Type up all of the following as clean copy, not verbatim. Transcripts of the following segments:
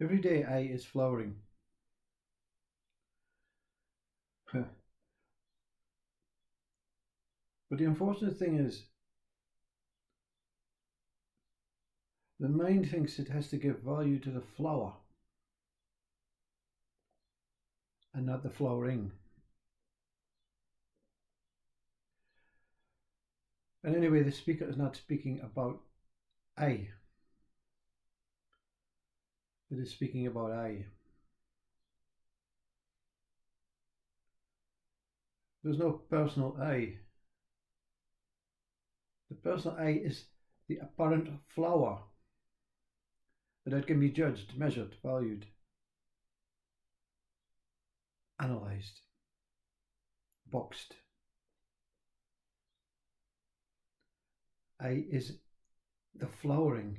Every day I is flowering. But the unfortunate thing is, the mind thinks it has to give value to the flower and not the flowering. And anyway, the speaker is not speaking about I. It is speaking about I. There's no personal I. The personal I is the apparent flower that can be judged, measured, valued, analysed, boxed. I is the flowering.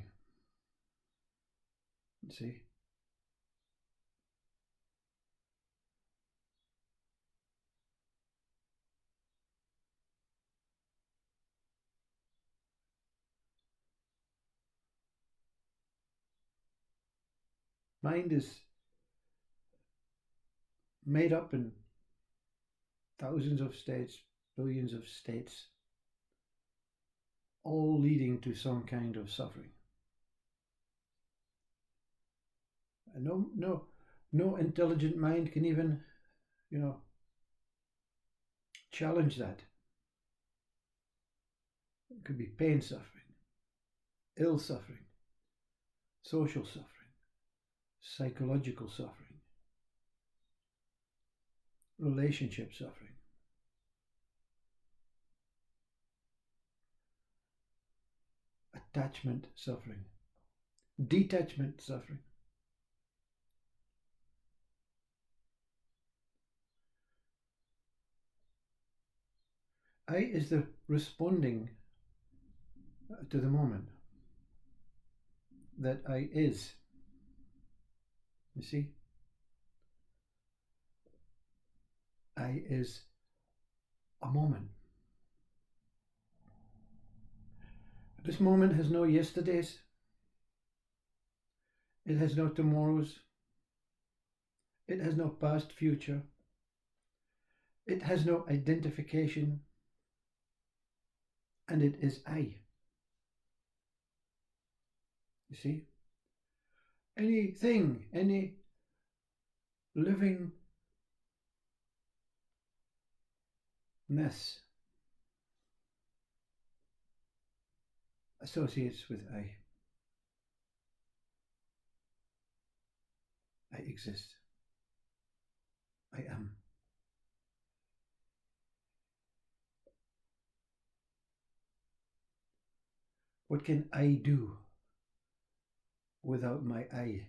You see? Mind is made up in thousands of states, billions of states, all leading to some kind of suffering. And no intelligent mind can even, challenge that. It could be pain suffering, ill suffering, social suffering, psychological suffering, relationship suffering. Attachment suffering, detachment suffering. I is the responding to the moment that I is. You see? I is a moment. This moment has no yesterdays. It has no tomorrows. It has no past, future. It has no identification. And it is I. You see? Anything, any livingness associates with I. I exist. I am. What can I do without my I?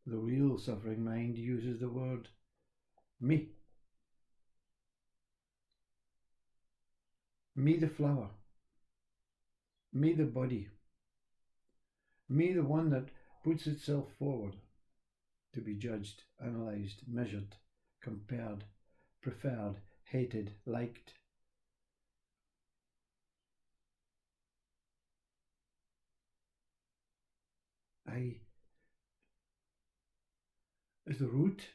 The real suffering mind uses the word me. Me the flower. Me the body. Me the one that puts itself forward to be judged, analysed, measured, compared, preferred, hated, liked. I is the root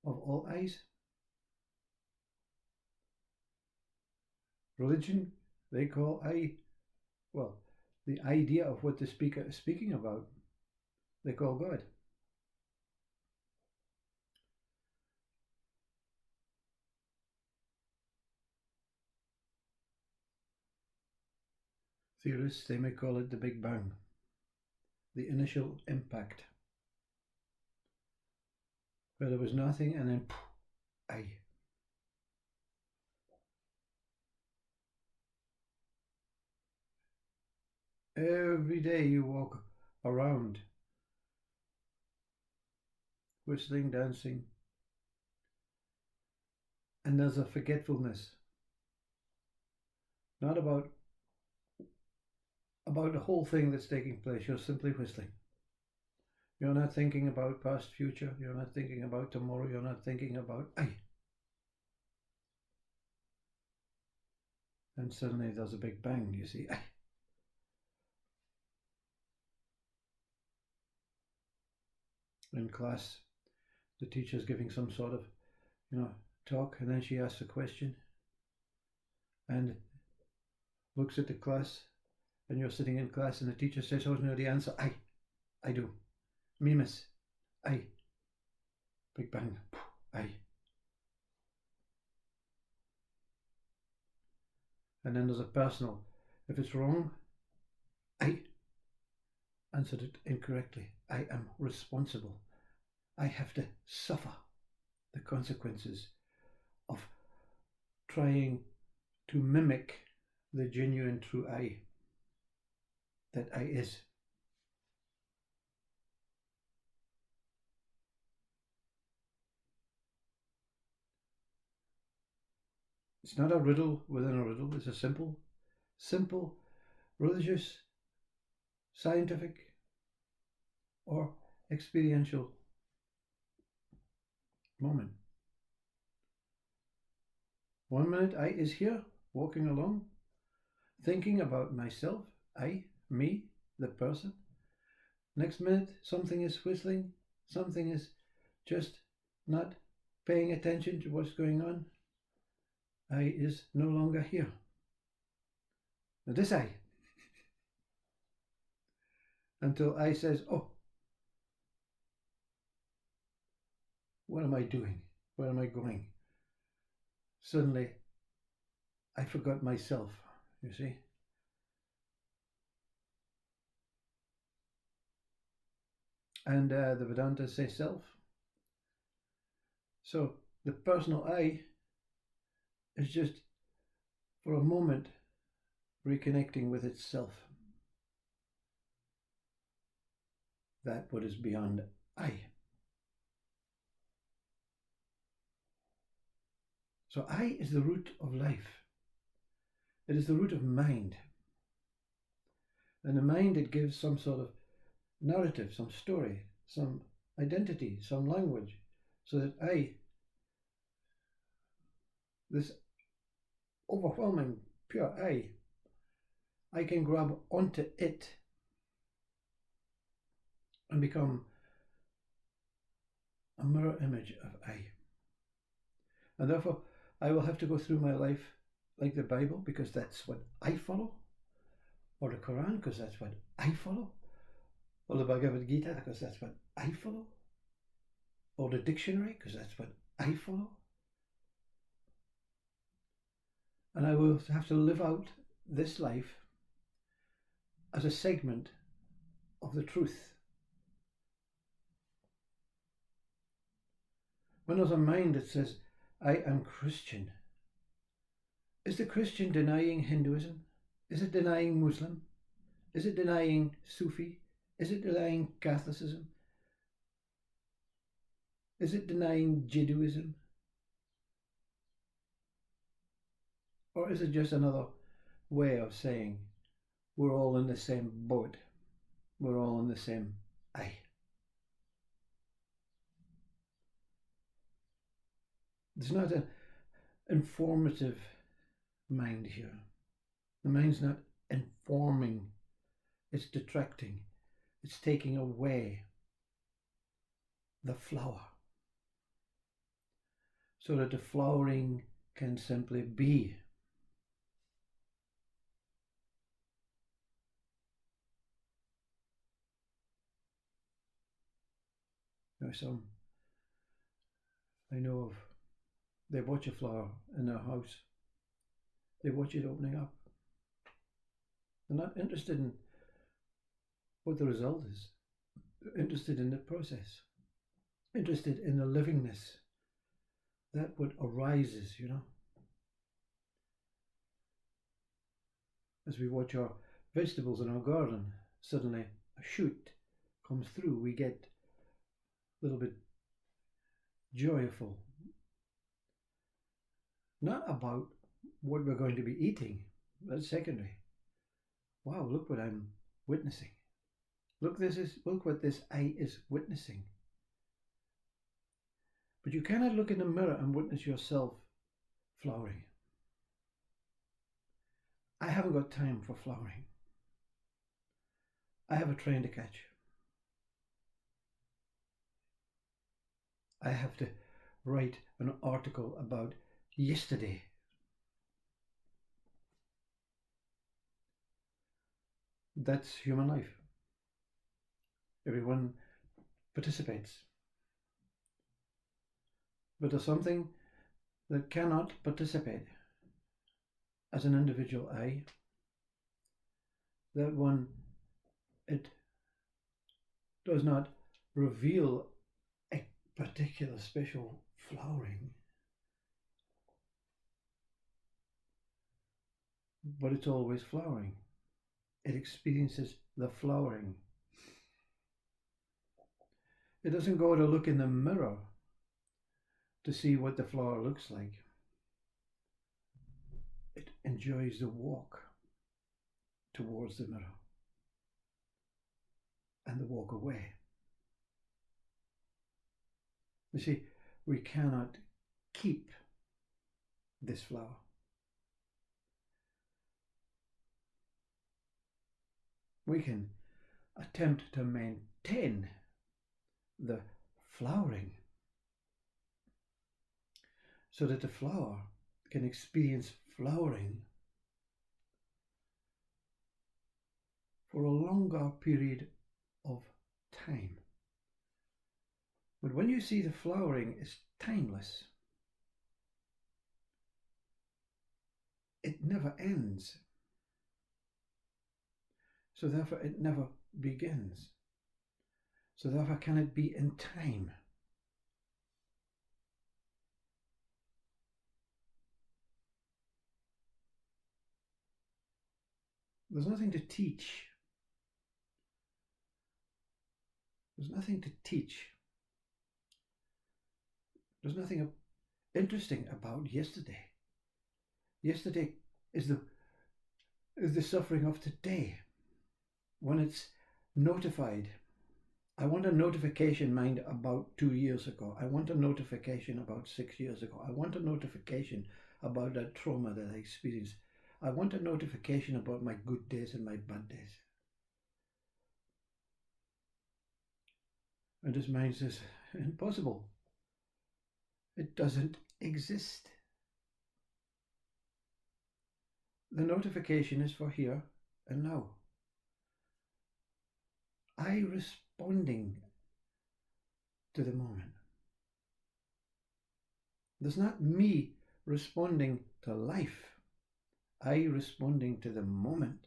of all I's. Religion, they call I, well, the idea of what the speaker is speaking about, they call God. Theorists, they may call it the Big Bang, the initial impact, where there was nothing and then I. Every day you walk around, whistling, dancing, and there's a forgetfulness, not about the whole thing that's taking place. You're simply whistling. You're not thinking about past, future. You're not thinking about tomorrow. You're not thinking about I. And suddenly there's a big bang, you see. In class, the teacher's giving some sort of, talk, and then she asks a question and looks at the class, and you're sitting in class, and the teacher says, "Oh, no, the answer." I do. Me, miss. I. Big bang. I. And then there's a personal. If it's wrong, I answered it incorrectly. I am responsible. I have to suffer the consequences of trying to mimic the genuine true I that I is. It's not a riddle within a riddle. It's a simple, religious, scientific, or experiential moment. 1 minute I is here, walking along, thinking about myself, I, me, the person. Next minute, something is whistling, something is just not paying attention to what's going on. I is no longer here. Now this I. Until I says, "Oh, what am I doing? Where am I going?" Suddenly, I forgot myself, you see. And the Vedantas say self. So the personal I is just for a moment reconnecting with itself. That what is beyond I. So I is the root of life. It is the root of mind. And the mind, it gives some sort of narrative, some story, some identity, some language, so that I, this overwhelming pure I can grab onto it and become a mirror image of I. And therefore, I will have to go through my life like the Bible, because that's what I follow, or the Quran, because that's what I follow, or the Bhagavad Gita, because that's what I follow, or the dictionary, because that's what I follow. And I will have to live out this life as a segment of the truth. When there's a mind that says, "I am Christian," is the Christian denying Hinduism? Is it denying Muslim? Is it denying Sufi? Is it denying Catholicism? Is it denying Jidduism? Or is it just another way of saying we're all in the same boat? We're all in the same I. There's not an informative mind here. The mind's not informing, it's detracting, it's taking away the flower, so that the flowering can simply be. Some I know of, they watch a flower in their house, they watch it opening up. They're not interested in what the result is. They're interested in the process, interested in the livingness, that what arises, As we watch our vegetables in our garden, suddenly a shoot comes through, we get a little bit joyful. Not about what we're going to be eating, that's secondary. Wow, look what I'm witnessing. Look what this I is witnessing. But you cannot look in the mirror and witness yourself flowering. I haven't got time for flowering. I have a train to catch. I have to write an article about yesterday. That's human life. Everyone participates. But there's something that cannot participate as an individual I. That one, it does not reveal a particular special flowering, but it's always flowering. It experiences the flowering. It doesn't go to look in the mirror to see what the flower looks like. It enjoys the walk towards the mirror and the walk away. You see, we cannot keep this flower. We can attempt to maintain the flowering so that the flower can experience flowering for a longer period of time. But when you see the flowering is timeless, it never ends. So therefore it never begins. So therefore can it be in time? There's nothing to teach. There's nothing to teach. There's nothing interesting about yesterday. Yesterday is the suffering of today. When it's notified, I want a notification mind about 2 years ago. I want a notification about 6 years ago. I want a notification about that trauma that I experienced. I want a notification about my good days and my bad days. And this mind says, impossible. It doesn't exist. The notification is for here and now. I responding to the moment. There's not me responding to life. I responding to the moment.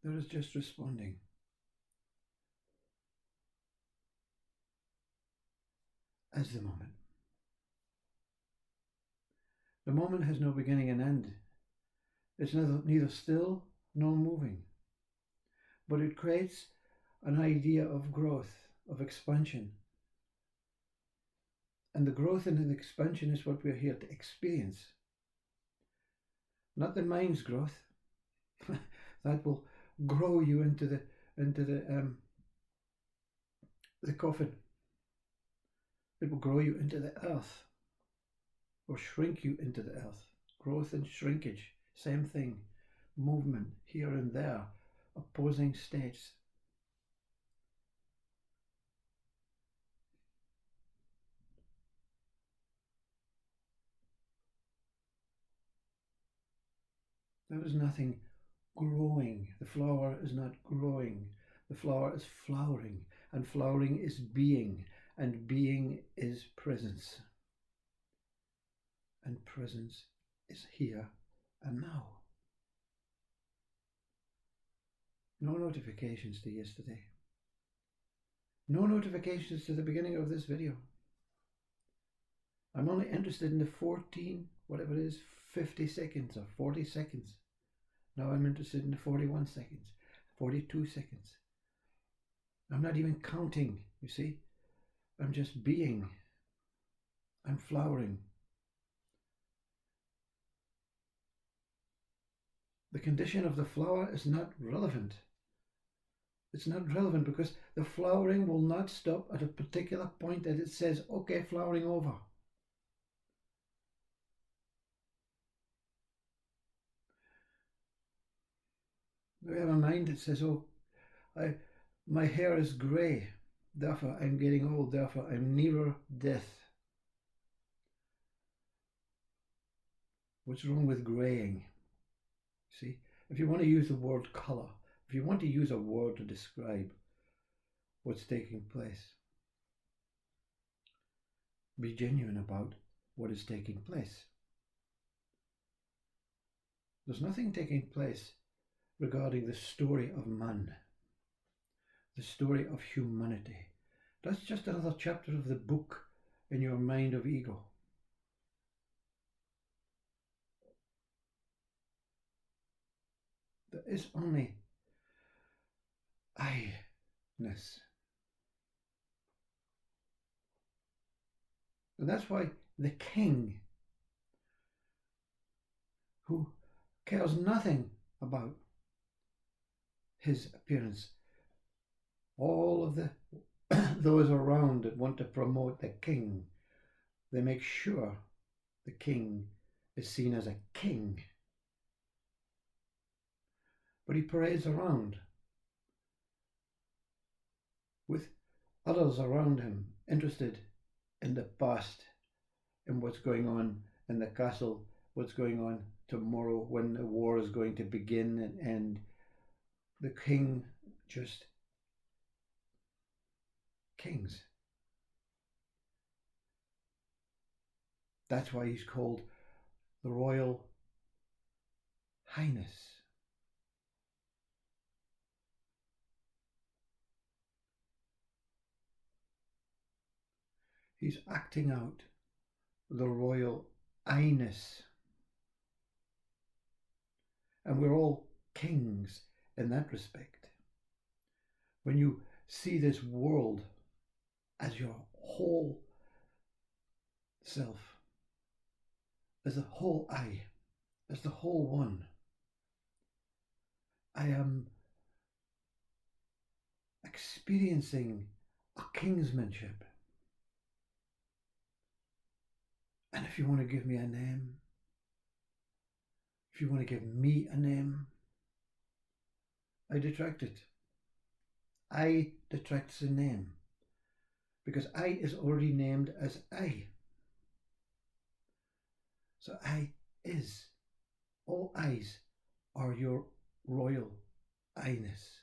There is just responding. As the moment. The moment has no beginning and end. It's neither still nor moving, but it creates an idea of growth, of expansion. And the growth and the expansion is what we're here to experience. Not the mind's growth. That will grow you into the coffin. It will grow you into the earth, or shrink you into the earth. Growth and shrinkage. Same thing, movement here and there, opposing states. There is nothing growing. The flower is not growing. The flower is flowering, and flowering is being, and being is presence. And presence is here and now. No notifications to yesterday. No notifications to the beginning of this video. I'm only interested in the 50 seconds or 40 seconds. Now I'm interested in the 41 seconds, 42 seconds. I'm not even counting, you see. I'm just being. I'm flowering. The condition of the flower is not relevant. It's not relevant because the flowering will not stop at a particular point that it says, okay, flowering over. We have a mind that says, oh, my hair is grey, therefore I'm getting old, therefore I'm nearer death. What's wrong with greying? See, if you want to use the word colour, if you want to use a word to describe what's taking place, be genuine about what is taking place. There's nothing taking place regarding the story of man, the story of humanity. That's just another chapter of the book in your mind of ego. There is only I-ness. And that's why the king, who cares nothing about his appearance, all of the those around that want to promote the king, they make sure the king is seen as a king. But he parades around with others around him, interested in the past, in what's going on in the castle, what's going on tomorrow, when the war is going to begin and end. The king just kings. That's why he's called the Royal Highness. He's acting out the royal I-ness. And we're all kings in that respect. When you see this world as your whole self, as the whole I, as the whole one, I am experiencing a kingsmanship. And if you want to give me a name, if you want to give me a name, I detract it. I detracts the name, because I is already named as I. So I is. All I's are your royal I-ness.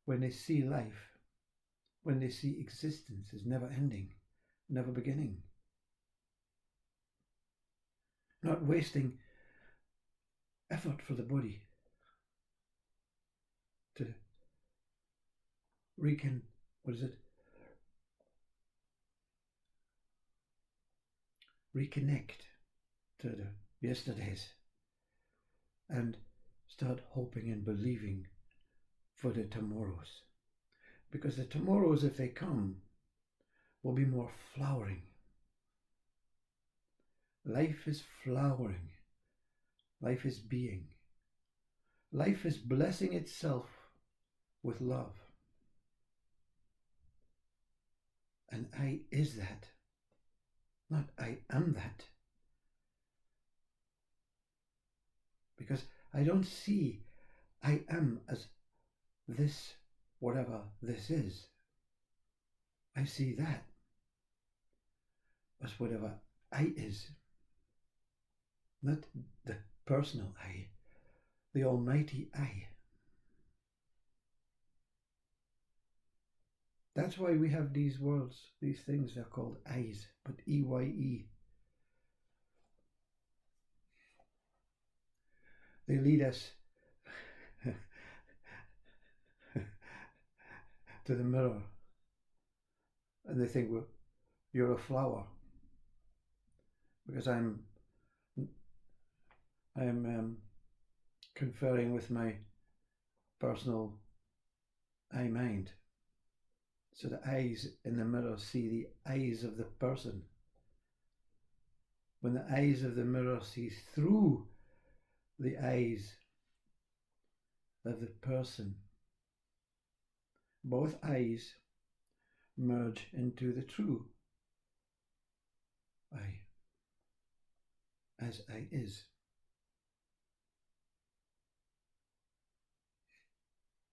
When they see life, when they see existence is never ending, never beginning. Not wasting effort for the body to reconnect to the yesterdays and start hoping and believing for the tomorrows. Because the tomorrows, if they come, will be more flowering. Life is flowering. Life is being. Life is blessing itself with love. And I is that. Not I am that. Because I don't see I am as this, whatever this is. I see that as whatever I is. Not the personal I, the almighty I. That's why we have these words, these things, they're called I's, but E-Y-E. They lead us to the mirror and they think, well, you're a flower, because I'm conferring with my personal I mind. So the eyes in the mirror see the eyes of the person. When the eyes of the mirror see through the eyes of the person, both eyes merge into the true I, as I is.